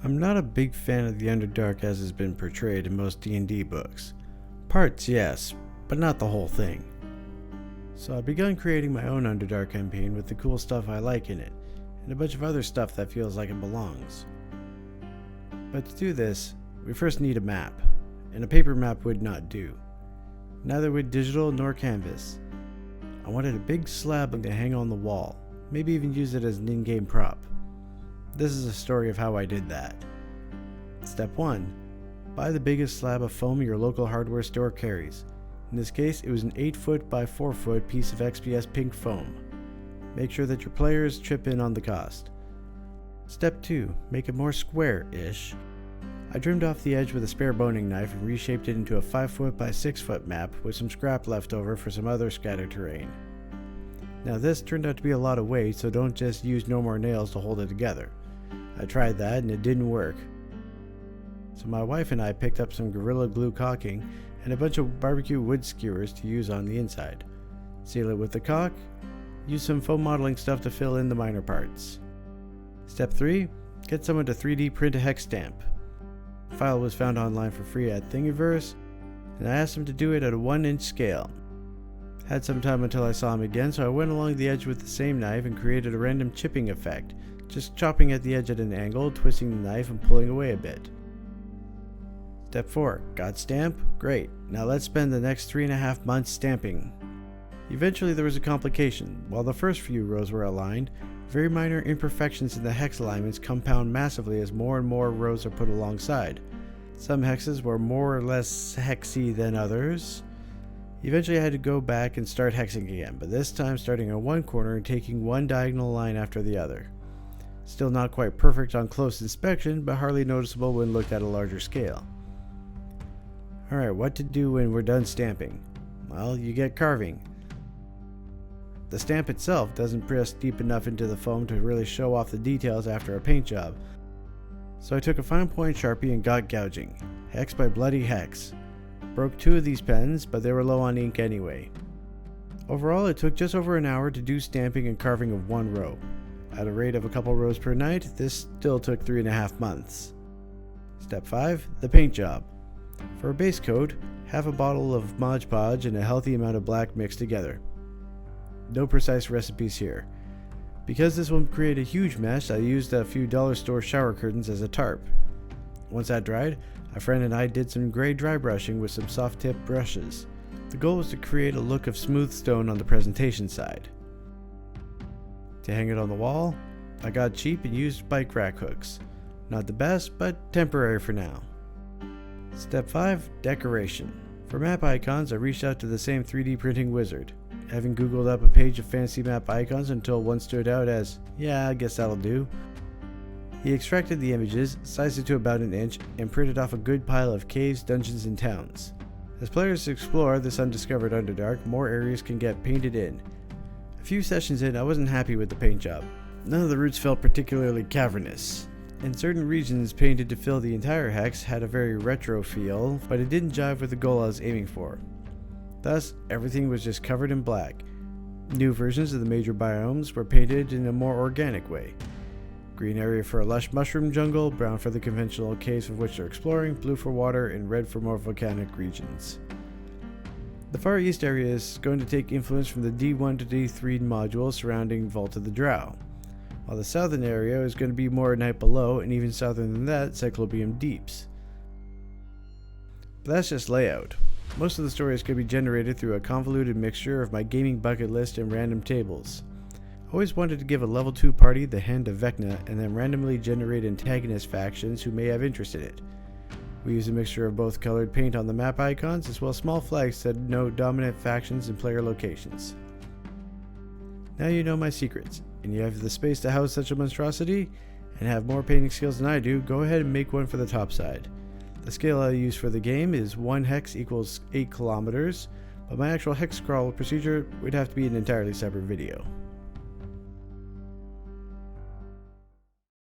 I'm not a big fan of the Underdark as has been portrayed in most D&D books. Parts, yes, but not the whole thing. So I've begun creating my own Underdark campaign with the cool stuff I like in it, and a bunch of other stuff that feels like it belongs. But to do this, we first need a map, and a paper map would not do. Neither would digital nor canvas. I wanted a big slab to hang on the wall, maybe even use it as an in-game prop. This is a story of how I did that. Step 1. Buy the biggest slab of foam your local hardware store carries. In this case, it was an 8-foot by 4-foot piece of XPS pink foam. Make sure that your players chip in on the cost. Step 2. Make it more square-ish. I trimmed off the edge with a spare boning knife and reshaped it into a 5-foot by 6-foot map with some scrap left over for some other scattered terrain. Now this turned out to be a lot of weight, so don't just use no more nails to hold it together. I tried that and it didn't work. So my wife and I picked up some Gorilla Glue caulking and a bunch of barbecue wood skewers to use on the inside. Seal it with the caulk. Use some foam modeling stuff to fill in the minor parts. Step 3. Get someone to 3D print a hex stamp. The file was found online for free at Thingiverse, and I asked him to do it at a 1-inch scale. Had some time until I saw him again, so I went along the edge with the same knife and created a random chipping effect, just chopping at the edge at an angle, twisting the knife and pulling away a bit. Step 4. Got stamp? Great. Now let's spend the next 3.5 months stamping. Eventually there was a complication. While the first few rows were aligned, very minor imperfections in the hex alignments compound massively as more and more rows are put alongside. Some hexes were more or less hexy than others. Eventually I had to go back and start hexing again, but this time starting at one corner and taking one diagonal line after the other. Still not quite perfect on close inspection, but hardly noticeable when looked at a larger scale. Alright, what to do when we're done stamping? Well, you get carving. The stamp itself doesn't press deep enough into the foam to really show off the details after a paint job. So I took a fine point Sharpie and got gouging. Hex by bloody hex. Broke 2 of these pens, but they were low on ink anyway. Overall, it took just over an hour to do stamping and carving of 1 row. At a rate of a couple rows per night, this still took 3.5 months. Step 5. The paint job. For a base coat, half a bottle of Mod Podge and a healthy amount of black mixed together. No precise recipes here. Because this will create a huge mess, I used a few dollar store shower curtains as a tarp. Once that dried, a friend and I did some gray dry brushing with some soft tip brushes. The goal was to create a look of smooth stone on the presentation side. To hang it on the wall, I got cheap and used bike rack hooks. Not the best, but temporary for now. Step 5. Decoration. For map icons, I reached out to the same 3D printing wizard. Having googled up a page of fancy map icons until one stood out as, yeah, I guess that'll do. He extracted the images, sized it to about an inch, and printed off a good pile of caves, dungeons, and towns. As players explore this undiscovered Underdark, more areas can get painted in. A few sessions in, I wasn't happy with the paint job. None of the routes felt particularly cavernous. In certain regions painted to fill the entire hex had a very retro feel, but it didn't jive with the goal I was aiming for. Thus, everything was just covered in black. New versions of the major biomes were painted in a more organic way. Green area for a lush mushroom jungle, brown for the conventional caves of which they're exploring, blue for water, and red for more volcanic regions. The Far East area is going to take influence from the D1 to D3 modules surrounding Vault of the Drow, while the southern area is going to be more Night Below, and even southern than that, Cyclopean Deeps. But that's just layout. Most of the story is going to be generated through a convoluted mixture of my gaming bucket list and random tables. I always wanted to give a level 2 party the Hand of Vecna and then randomly generate antagonist factions who may have interest in it. We use a mixture of both colored paint on the map icons as well as small flags that denote dominant factions and player locations. Now you know my secrets, and you have the space to house such a monstrosity, and have more painting skills than I do, go ahead and make one for the top side. The scale I use for the game is 1 hex equals 8 kilometers, but my actual hex scroll procedure would have to be an entirely separate video.